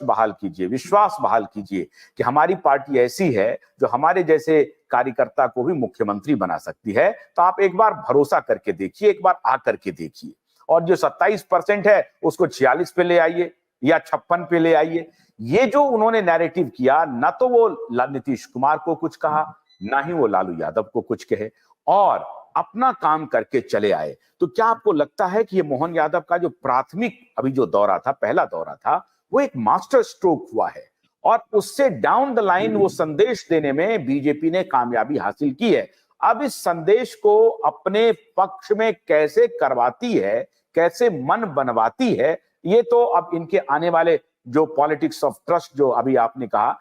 बहाल कीजिए, विश्वास बहाल कीजिए कि हमारी पार्टी ऐसी है जो हमारे जैसे कार्यकर्ता को भी मुख्यमंत्री बना सकती है। तो आप एक बार भरोसा करके देखिए, एक बार आकर के देखिए, और जो 27% है उसको 46 पे ले आइए या 56 पे ले आइए। ये जो उन्होंने नैरेटिव किया, ना तो वो नीतीश कुमार को कुछ कहा, ना ही वो लालू यादव को कुछ कहे, और अपना काम करके चले आए। तो क्या आपको लगता है कि ये मोहन यादव का जो प्राथमिक अभी जो दौरा था, पहला दौरा था, वो एक मास्टर स्ट्रोक हुआ है, और उससे डाउन द लाइन वो संदेश देने में बीजेपी ने कामयाबी हासिल की है? अब इस संदेश को अपने पक्ष में कैसे करवाती है, कैसे मन बनवाती है, ये तो अब इनके आने वाले जो पॉलिटिक्स ऑफ ट्रस्ट जो अभी आपने कहा,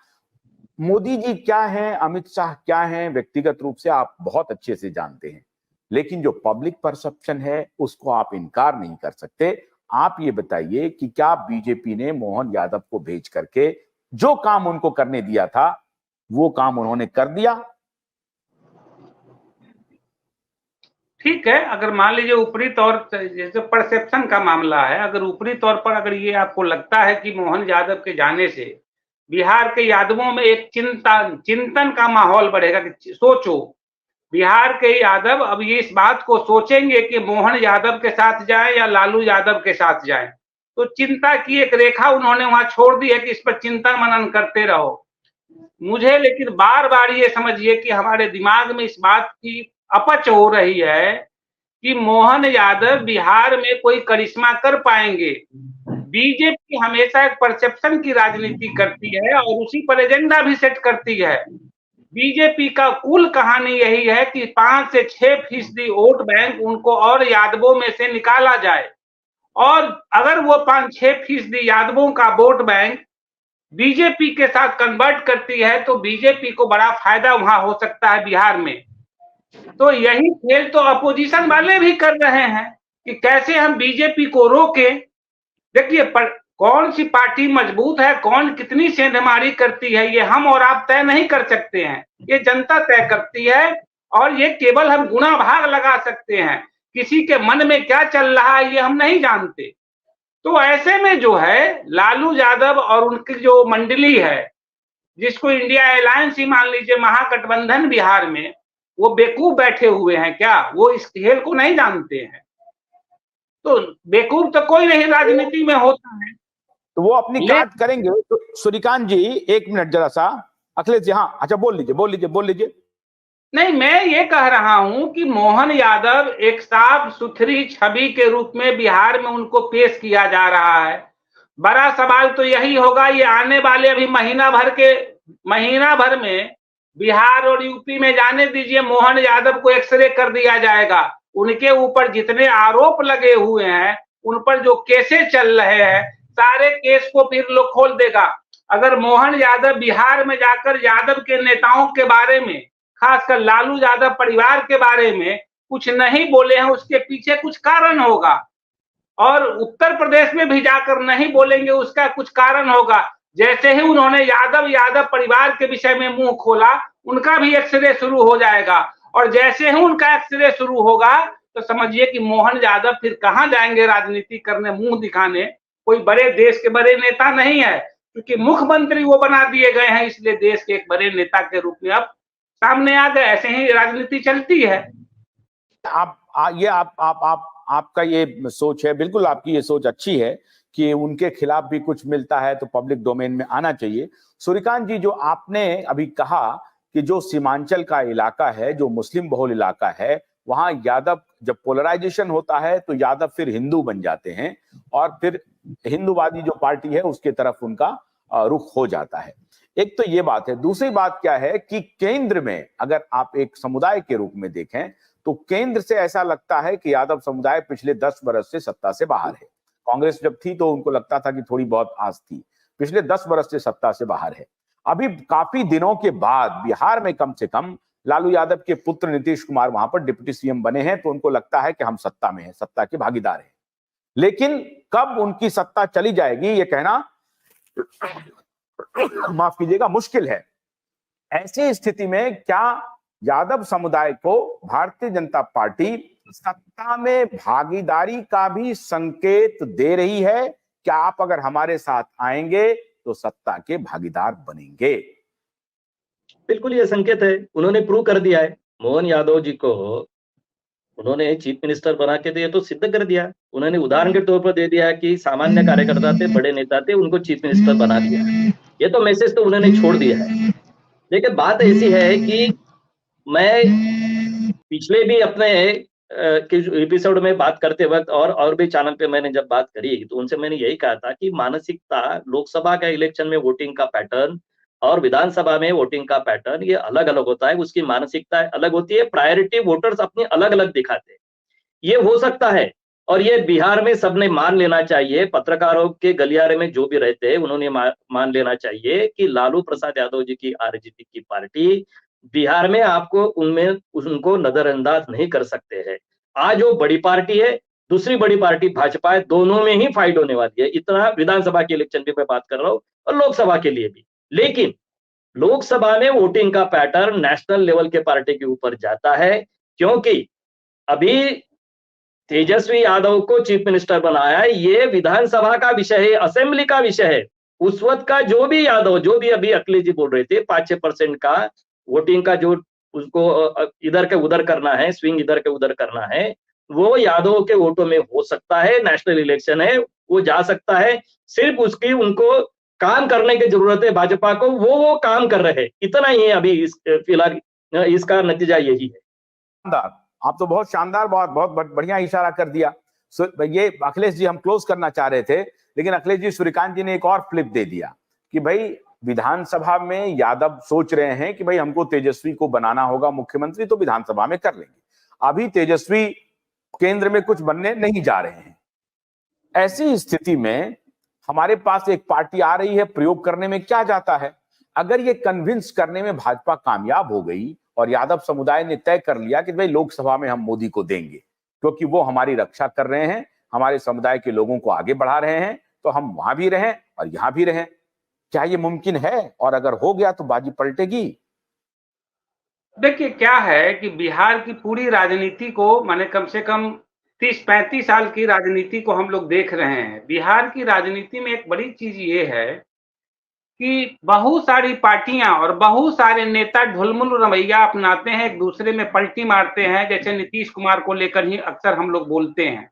मोदी जी क्या हैं, अमित शाह क्या हैं, व्यक्तिगत रूप से आप बहुत अच्छे से जानते हैं, लेकिन जो पब्लिक परसेप्शन है उसको आप इनकार नहीं कर सकते। आप ये बताइए कि क्या बीजेपी ने मोहन यादव को भेज करके जो काम उनको करने दिया था वो काम उन्होंने कर दिया? ठीक है, अगर मान लीजिए ऊपरी तौर जैसे परसेप्शन का मामला है, अगर ऊपरी तौर पर अगर ये आपको लगता है कि मोहन यादव के जाने से बिहार के यादवों में एक चिंतन का माहौल बढ़ेगा कि सोचो, बिहार के यादव अब ये इस बात को सोचेंगे कि मोहन यादव के साथ जाए या लालू यादव के साथ जाए, तो चिंता की एक रेखा उन्होंने वहां छोड़ दी है कि इस पर चिंतन मनन करते रहो। मुझे लेकिन बार बार ये समझिए कि हमारे दिमाग में इस बात की अपच हो रही है कि मोहन यादव बिहार में कोई करिश्मा कर पाएंगे। बीजेपी हमेशा एक परसेप्शन की राजनीति करती है और उसी पर एजेंडा भी सेट करती है। बीजेपी का कुल कहानी यही है कि 5 से 6% वोट बैंक उनको और यादवों में से निकाला जाए, और अगर वो 5-6% यादवों का वोट बैंक बीजेपी के साथ कन्वर्ट करती है तो बीजेपी को बड़ा फायदा वहां हो सकता है बिहार में। तो यही खेल तो अपोजिशन वाले भी कर रहे हैं कि कैसे हम बीजेपी को रोकें। देखिए, कौन सी पार्टी मजबूत है, कौन कितनी सेंधमारी करती है, ये हम और आप तय नहीं कर सकते हैं, ये जनता तय करती है, और ये केवल हम गुणा भाग लगा सकते हैं। किसी के मन में क्या चल रहा है ये हम नहीं जानते। तो ऐसे में जो है लालू यादव और उनकी जो मंडली है, जिसको इंडिया अलायंस ही मान लीजिए, महागठबंधन बिहार में, वो बेवकूफ बैठे हुए हैं क्या? वो इस खेल को नहीं जानते हैं? तो बेवकूफ तो कोई नहीं राजनीति में होता है, तो वो अपनी काट करेंगे। तो सूर्यकांत जी, एक मिनट जरा सा। अखिलेश जी, हाँ, अच्छा, बोल लीजिए, बोल लीजिए, बोल लीजिए। नहीं, मैं ये कह रहा हूं कि मोहन यादव एक साफ सुथरी छवि के रूप में बिहार में उनको पेश किया जा रहा है। बड़ा सवाल तो यही होगा, ये आने वाले अभी महीना भर में बिहार और यूपी में जाने दीजिए, मोहन यादव को एक्सरे कर दिया जाएगा। उनके ऊपर जितने आरोप लगे हुए हैं, उन पर जो केसेस चल रहे हैं, सारे केस को फिर लोग खोल देगा। अगर मोहन यादव बिहार में जाकर यादव के नेताओं के बारे में, खासकर लालू यादव परिवार के बारे में कुछ नहीं बोले हैं, उसके पीछे कुछ कारण होगा। और उत्तर प्रदेश में भी जाकर नहीं बोलेंगे, उसका कुछ कारण होगा। जैसे ही उन्होंने यादव परिवार के विषय में मुंह खोला, उनका भी एक्सरे शुरू हो जाएगा, और जैसे ही उनका एक्सरे शुरू होगा तो समझिए कि मोहन यादव फिर कहां जाएंगे राजनीति करने, मुंह दिखाने। कोई बड़े देश के बड़े नेता नहीं है, क्योंकि मुख्यमंत्री वो बना दिए गए हैं, इसलिए देश के एक बड़े नेता के रूप में अब सामने आ गए। ऐसे ही राजनीति चलती है। आपका ये सोच है, बिल्कुल आपकी ये सोच अच्छी है कि उनके खिलाफ भी कुछ मिलता है तो पब्लिक डोमेन में आना चाहिए। सूर्यकांत जी, जो आपने अभी कहा कि जो सीमांचल का इलाका है, जो मुस्लिम बहुल इलाका है, वहां यादव जब पोलराइजेशन होता है तो यादव फिर हिंदू बन जाते हैं, और फिर हिंदूवादी जो पार्टी है उसके तरफ उनका रुख हो जाता है। एक तो ये बात है। दूसरी बात क्या है कि केंद्र में अगर आप एक समुदाय के रूप में देखें तो केंद्र से ऐसा लगता है कि यादव समुदाय पिछले 10 बरस से सत्ता से बाहर है। कांग्रेस जब थी तो उनको लगता था कि थोड़ी बहुत आस थी, पिछले 10 बरस से सत्ता से बाहर है। अभी काफी दिनों के बाद बिहार में कम से कम लालू यादव के पुत्र नीतीश कुमार वहां पर डिप्टी सीएम बने हैं, तो उनको लगता है कि हम सत्ता में हैं, सत्ता के भागीदार हैं। लेकिन कब उनकी सत्ता चली जाएगी ये कहना, माफ कीजिएगा, मुश्किल है। ऐसी स्थिति में क्या यादव समुदाय को भारतीय जनता पार्टी सत्ता में भागीदारी का भी संकेत दे रही है? क्या आप अगर हमारे साथ आएंगे तो सत्ता के भागीदार बनेंगे। बिल्कुल ये संकेत है, उन्होंने प्रूव कर दिया है। मोहन यादव जी को उन्होंने चीफ मिनिस्टर बना के दिया तो सिद्ध कर दिया। उन्होंने उदाहरण के तौर पर दे दिया कि सामान्य कार्यकर्ता थे, बड़े नेता थे, उनको चीफ मिनिस्टर बना दिया। ये तो मैसेज तो उन्होंने छोड़ दिया है। लेकिन बात ऐसी है कि मैं पिछले भी अपने एपिसोड में बात करते वक्त और भी चैनल पे मैंने जब बात करी तो उनसे मैंने यही कहा था कि मानसिकता, लोकसभा का इलेक्शन में वोटिंग का पैटर्न और विधानसभा में वोटिंग का पैटर्न ये अलग अलग होता है, उसकी मानसिकता अलग होती है, प्रायोरिटी वोटर्स अपनी अलग अलग दिखाते हैं। ये हो सकता है और ये बिहार में सबने मान लेना चाहिए, पत्रकारों के गलियारे में जो भी रहते हैं उन्होंने मान लेना चाहिए कि लालू प्रसाद यादव जी की आरजेडी की पार्टी बिहार में आपको उनमें उनको नजरअंदाज नहीं कर सकते हैं। आज वो बड़ी पार्टी है, दूसरी बड़ी पार्टी भाजपा है, दोनों में ही फाइट होने वाली है। इतना विधानसभा के इलेक्शन की मैं बात कर रहा हूँ और लोकसभा के लिए भी। लेकिन लोकसभा में वोटिंग का पैटर्न नेशनल लेवल के पार्टी के ऊपर जाता है, क्योंकि अभी तेजस्वी यादव को चीफ मिनिस्टर बनाया है, ये विधानसभा का विषय है, असेंबली का विषय है। उस वक्त का जो भी यादव, जो भी अभी अखिलेश जी बोल रहे थे 5-6% का वोटिंग का जो उसको इधर के उधर करना है, स्विंग इधर के उधर करना है, वो यादव के वोटों में हो सकता है। नेशनल इलेक्शन है, वो जा सकता है। सिर्फ उसकी उनको काम करने की जरूरत है भाजपा को, वो काम कर रहे हैं। इतना ही है अभी फिलहाल इसका नतीजा यही है। आप तो बहुत शानदार, बहुत बढ़िया इशारा कर दिया। ये अखिलेश जी हम क्लोज करना चाह रहे थे, लेकिन अखिलेश जी, सूर्यकांत जी ने एक और फ्लिप दे दिया कि भाई विधानसभा में यादव सोच रहे हैं कि भाई हमको तेजस्वी को बनाना होगा मुख्यमंत्री, तो विधानसभा में कर लेंगे। अभी तेजस्वी केंद्र में कुछ बनने नहीं जा रहे हैं। ऐसी स्थिति में हमारे पास एक पार्टी आ रही है, प्रयोग करने में क्या जाता है? अगर ये कन्विंस करने में भाजपा कामयाब हो गई और यादव समुदाय ने तय कर लिया कि भाई लोकसभा में हम मोदी को देंगे क्योंकि वो हमारी रक्षा कर रहे हैं, हमारे समुदाय के लोगों को आगे बढ़ा रहे हैं, तो हम वहां भी रहें और यहां भी रहें। क्या ये मुमकिन है? और अगर हो गया तो बाजी पलटेगी। देखिए क्या है कि बिहार की पूरी राजनीति को, माने कम से कम 30-35 साल की राजनीति को हम लोग देख रहे हैं। बिहार की राजनीति में एक बड़ी चीज ये है कि बहुत सारी पार्टियां और बहुत सारे नेता ढुलमुल रवैया अपनाते हैं, एक दूसरे में पलटी मारते हैं। जैसे नीतीश कुमार को लेकर ही अक्सर हम लोग बोलते हैं।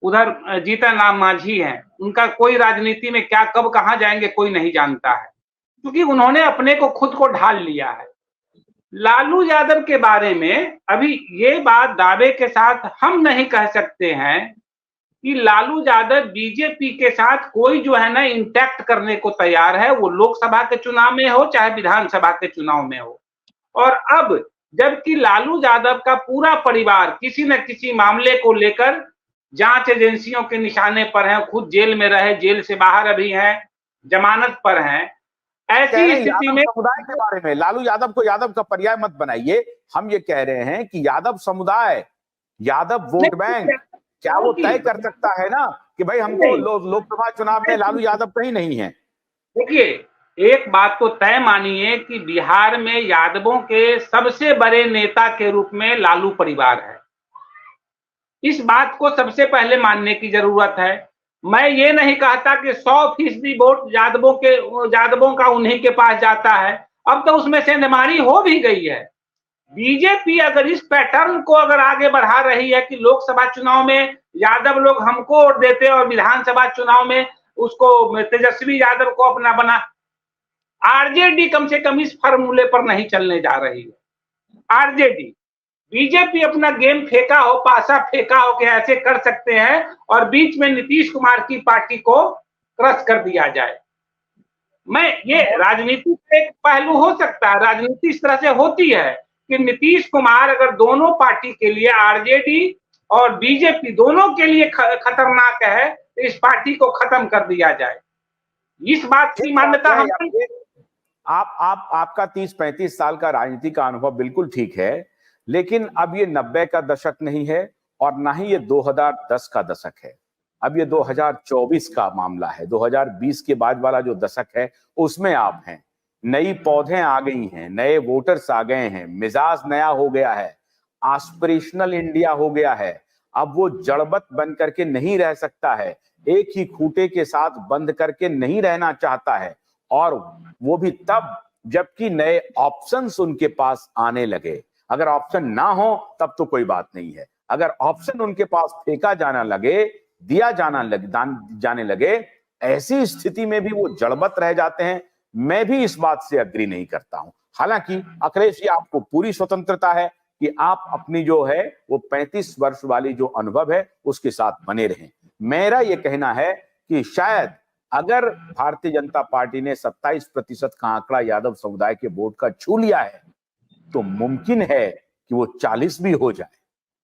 उधर जीतन राम मांझी हैं, उनका कोई राजनीति में क्या कब कहां जाएंगे कोई नहीं जानता है, क्योंकि उन्होंने अपने को खुद को ढाल लिया है। लालू यादव के बारे में अभी ये बात दावे के साथ हम नहीं कह सकते हैं कि लालू यादव बीजेपी के साथ कोई जो है ना इंटैक्ट करने को तैयार है, वो लोकसभा के चुनाव में हो चाहे विधानसभा के चुनाव में हो। और अब जबकि लालू यादव का पूरा परिवार किसी न किसी मामले को लेकर जांच एजेंसियों के निशाने पर है, खुद जेल में रहे, जेल से बाहर अभी हैं, जमानत पर हैं, ऐसी स्थिति में समुदाय के बारे में लालू यादव को यादव का पर्याय मत बनाइए। हम ये कह रहे हैं कि यादव समुदाय, यादव वोट बैंक, क्या वो तय कर सकता है ना कि भाई हमको लोकसभा चुनाव में लालू यादव कहीं नहीं है? देखिए, एक बात तो तय मानिए कि बिहार में यादवों के सबसे बड़े नेता के रूप में लालू परिवार है। इस बात को सबसे पहले मानने की जरूरत है। मैं ये नहीं कहता कि 100% वोट यादवों का उन्हीं के पास जाता है। अब तो उसमें सेंधमारी हो भी गई है। बीजेपी अगर इस पैटर्न को अगर आगे बढ़ा रही है कि लोकसभा चुनाव में यादव लोग हमको वोट देते और विधानसभा चुनाव में उसको तेजस्वी यादव को अपना बना, आरजेडी कम से कम इस फॉर्मूले पर नहीं चलने जा रही है। आरजेडी, बीजेपी अपना गेम फेंका हो, पासा फेंका हो कि ऐसे कर सकते हैं और बीच में नीतीश कुमार की पार्टी को क्रश कर दिया जाए। ये राजनीति का एक पहलू हो सकता है, राजनीति इस तरह से होती है कि नीतीश कुमार अगर दोनों पार्टी के लिए, आरजेडी और बीजेपी दोनों के लिए खतरनाक है, तो इस पार्टी को खत्म कर दिया जाए। इस बात की मान्यता हम आपका 30-35 साल का राजनीति का अनुभव बिल्कुल ठीक है, लेकिन अब ये 90 का दशक नहीं है और ना ही ये 2010 का दशक है। अब ये 2024 का मामला है। 2020 के बाद वाला जो दशक है उसमें आप हैं। नई पौधे आ गई हैं, नए वोटर्स आ गए हैं, मिजाज नया हो गया है, एस्पिरेशनल इंडिया हो गया है। अब वो जड़बत बन करके नहीं रह सकता है, एक ही खूंटे के साथ बंद करके नहीं रहना चाहता है, और वो भी तब जबकि नए ऑप्शंस उनके पास आने लगे। अगर ऑप्शन ना हो तब तो कोई बात नहीं है, अगर ऑप्शन उनके पास फेंका जाना लगे, दिया जाने लगे, ऐसी स्थिति में भी वो जड़बत रह जाते हैं। मैं भी इस बात से अग्री नहीं करता हूं। हालांकि अखिलेश जी, आपको पूरी स्वतंत्रता है कि आप अपनी जो है वो 35 वर्ष वाली जो अनुभव है उसके साथ बने रहें। मेरा ये कहना है कि शायद अगर भारतीय जनता पार्टी ने 27% का आंकड़ा यादव समुदाय के वोट का छू लिया है तो मुमकिन है कि वो 40 भी हो जाए।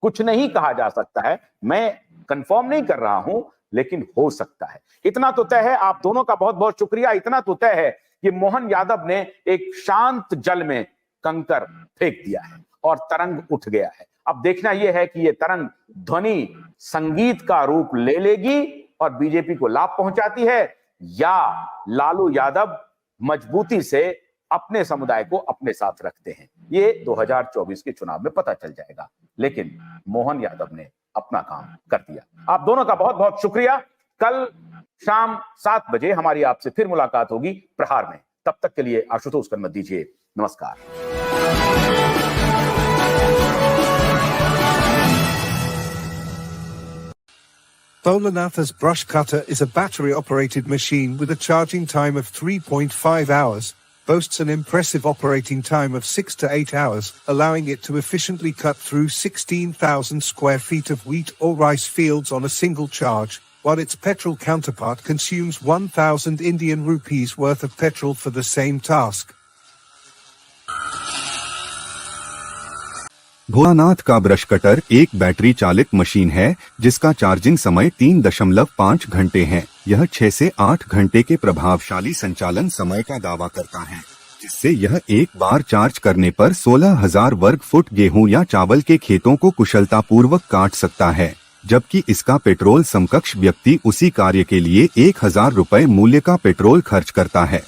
कुछ नहीं कहा जा सकता है, मैं कंफर्म नहीं कर रहा हूं, लेकिन हो सकता है। इतना तो तय है, आप दोनों का बहुत बहुत शुक्रिया। इतना तो तय है कि मोहन यादव ने एक शांत जल में कंकर फेंक दिया है और तरंग उठ गया है। अब देखना यह है कि यह तरंग ध्वनि संगीत का रूप ले लेगी और बीजेपी को लाभ पहुंचाती है, या लालू यादव मजबूती से अपने समुदाय को अपने साथ रखते हैं। ये 2024 के चुनाव में पता चल जाएगा, लेकिन मोहन यादव ने अपना काम कर दिया। आप दोनों का बहुत बहुत शुक्रिया। कल शाम 7 बजे हमारी आपसे फिर मुलाकात होगी प्रहार में। तब तक के लिए आशुतोष कर मत दीजिए। नमस्कार। Bholanatha's brush cutter is a battery-operated machine with a charging time of 3.5 hours, boasts an impressive operating time of 6 to 8 hours, allowing it to efficiently cut through 16,000 square feet of wheat or rice fields on a single charge, while its petrol counterpart consumes 1,000 Indian rupees worth of petrol for the same task. Bholanath का brush cutter एक battery चालित machine है जिसका charging समय 3.5 घंटे है। यह 6 से 8 घंटे के प्रभावशाली संचालन समय का दावा करता है, जिससे यह एक बार चार्ज करने पर 16,000 वर्ग फुट गेहूं या चावल के खेतों को कुशलतापूर्वक काट सकता है, जबकि इसका पेट्रोल समकक्ष व्यक्ति उसी कार्य के लिए 1,000 रुपए मूल्य का पेट्रोल खर्च करता है।